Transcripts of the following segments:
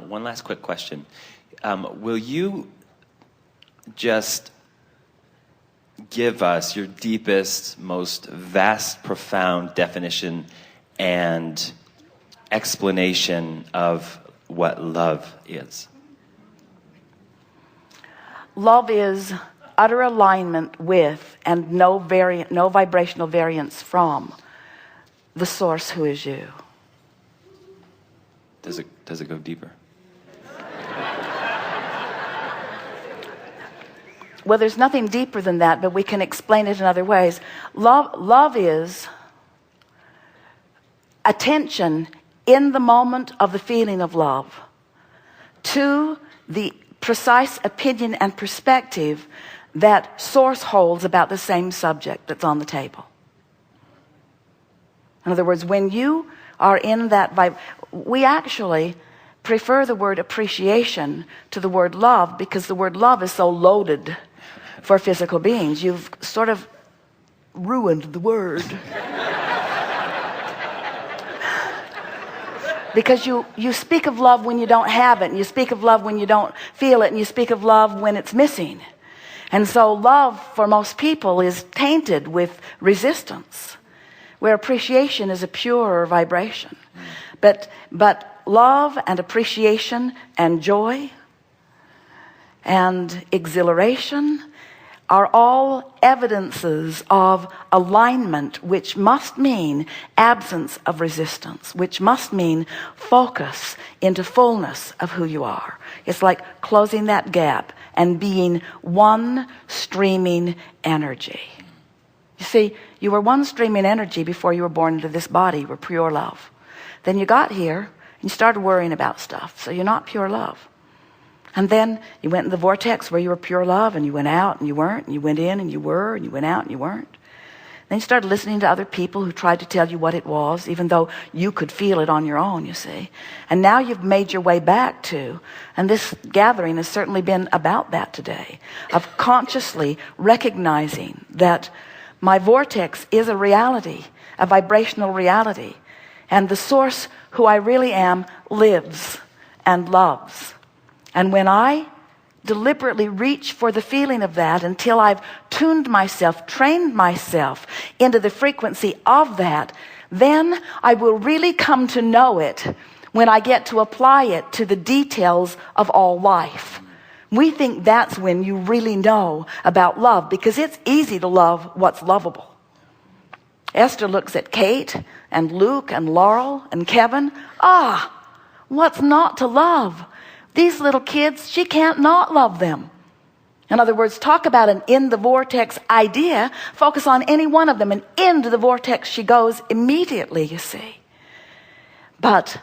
one last quick question. Will you just give us your deepest, most vast, profound definition and explanation of what love is? Love is utter alignment with and no vibrational variance from the source who is you. Does it go deeper? Well, there's nothing deeper than that, but we can explain it in other ways. Love is attention in the moment of the feeling of love to the precise opinion and perspective that source holds about the same subject that's on the table. In other words, when you are in that vibe, we actually prefer the word appreciation to the word love because the word love is so loaded for physical beings. You've sort of ruined the word. Because you speak of love when you don't have it, and you speak of love when you don't feel it, and you speak of love when it's missing. And so love for most people is tainted with resistance, where appreciation is a purer vibration. But love and appreciation and joy and exhilaration are all evidences of alignment, which must mean absence of resistance, which must mean focus into fullness of who you are. It's like closing that gap and being one streaming energy. You see, you were one streaming energy before you were born into this body. You were pure love. Then you got here and you started worrying about stuff, so you're not pure love. And then you went in the vortex where you were pure love, and you went out and you weren't, and you went in and you were, and you went out and you weren't. Then you started listening to other people who tried to tell you what it was, even though you could feel it on your own, you see. And now you've made your way back to, and this gathering has certainly been about that today, of consciously recognizing that my vortex is a reality, a vibrational reality, and the source who I really am lives and loves. And when I deliberately reach for the feeling of that until I've tuned myself, trained myself into the frequency of that, then I will really come to know it when I get to apply it to the details of all life. We think that's when you really know about love, because it's easy to love what's lovable. Esther looks at Kate and Luke and Laurel and Kevin. What's not to love? These little kids, she can't not love them. In other words, talk about an in the vortex idea. Focus on any one of them, and into the vortex she goes immediately, you see. But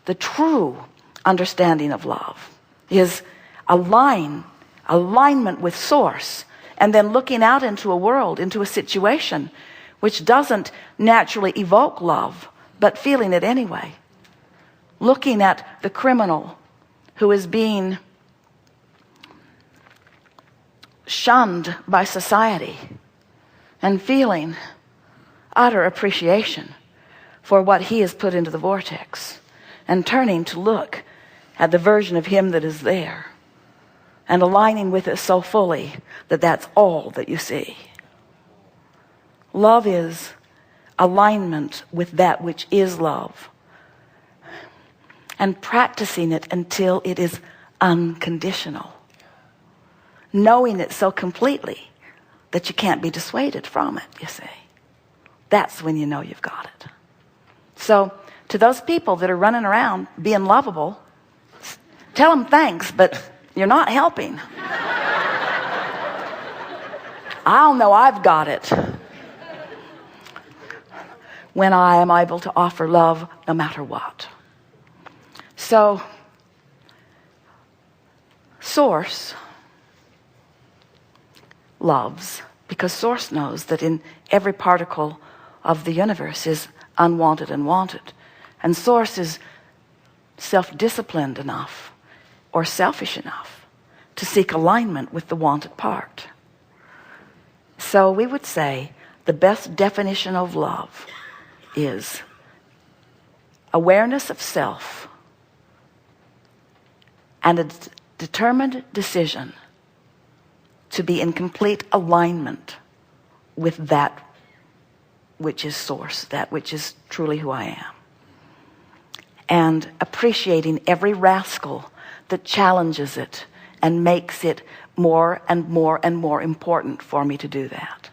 the true understanding of love is alignment with source, and then looking out into a world, into a situation which doesn't naturally evoke love, but feeling it anyway. Looking at the criminal who is being shunned by society and feeling utter appreciation for what he has put into the vortex, and turning to look at the version of him that is there and aligning with it so fully that that's all that you see. Love is alignment with that which is love, and practicing it until it is unconditional, knowing it so completely that you can't be dissuaded from it, you see. That's when you know you've got it. So to those people that are running around being lovable, tell them thanks, but you're not helping. I'll know I've got it when I am able to offer love no matter what. So, source loves because source knows that in every particle of the universe is unwanted and wanted. And source is self-disciplined enough or selfish enough to seek alignment with the wanted part. So we would say the best definition of love is awareness of self and a determined decision to be in complete alignment with that which is source, that which is truly who I am. And appreciating every rascal that challenges it and makes it more and more and more important for me to do that.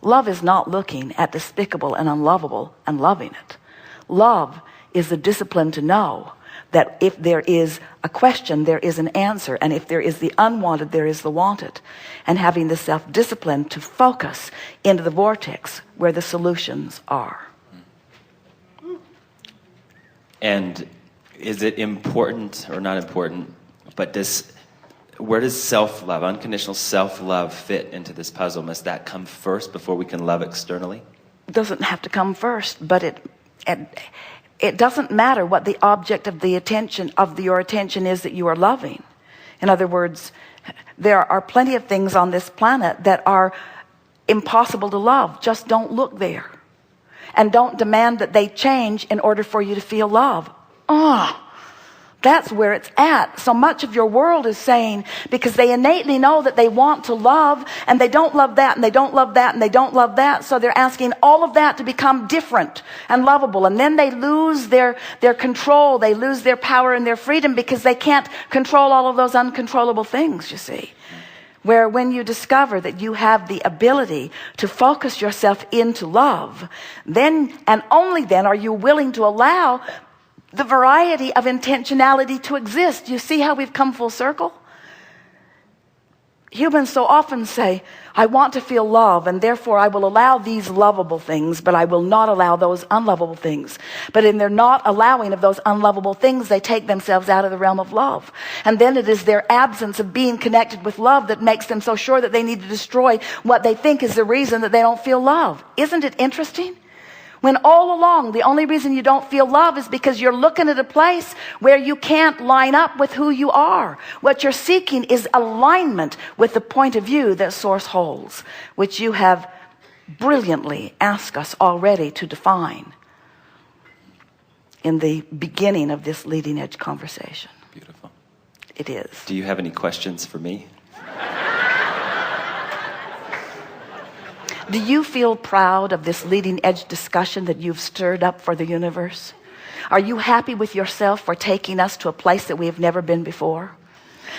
Love is not looking at despicable and unlovable and loving it. Love is the discipline to know that if there is a question, there is an answer. And if there is the unwanted, there is the wanted. And having the self-discipline to focus into the vortex where the solutions are. And is it important or not important, but where does self-love, unconditional self-love fit into this puzzle? Must that come first before we can love externally? It doesn't have to come first, but it doesn't matter what the object of your attention is that you are loving. In other words, there are plenty of things on this planet that are impossible to love. Just don't look there. And don't demand that they change in order for you to feel love. That's where it's at. So much of your world is saying, because they innately know that they want to love, and they don't love that, and they don't love that, and they don't love that. So they're asking all of that to become different and lovable. And then they lose their control. They lose their power and their freedom because they can't control all of those uncontrollable things, you see. Where when you discover that you have the ability to focus yourself into love, then and only then are you willing to allow the variety of intentionality to exist. You see how we've come full circle? Humans so often say, I want to feel love, and therefore I will allow these lovable things, but I will not allow those unlovable things. But in their not allowing of those unlovable things, they take themselves out of the realm of love. And then it is their absence of being connected with love that makes them so sure that they need to destroy what they think is the reason that they don't feel love. Isn't it interesting? When all along, the only reason you don't feel love is because you're looking at a place where you can't line up with who you are. What you're seeking is alignment with the point of view that Source holds, which you have brilliantly asked us already to define in the beginning of this leading edge conversation. Beautiful. It is. Do you have any questions for me? Do you feel proud of this leading edge discussion that you've stirred up for the universe? Are you happy with yourself for taking us to a place that we have never been before?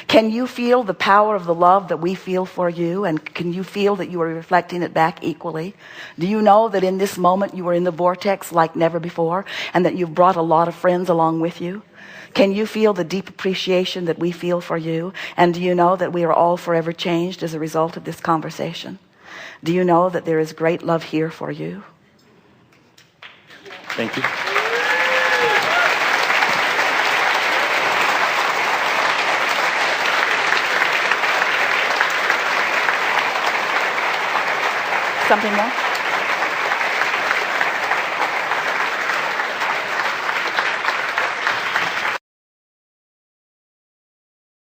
Can you feel the power of the love that we feel for you? And can you feel that you are reflecting it back equally? Do you know that in this moment you are in the vortex like never before, and that you've brought a lot of friends along with you? Can you feel the deep appreciation that we feel for you? And do you know that we are all forever changed as a result of this conversation? Do you know that there is great love here for you? Thank you. Something more?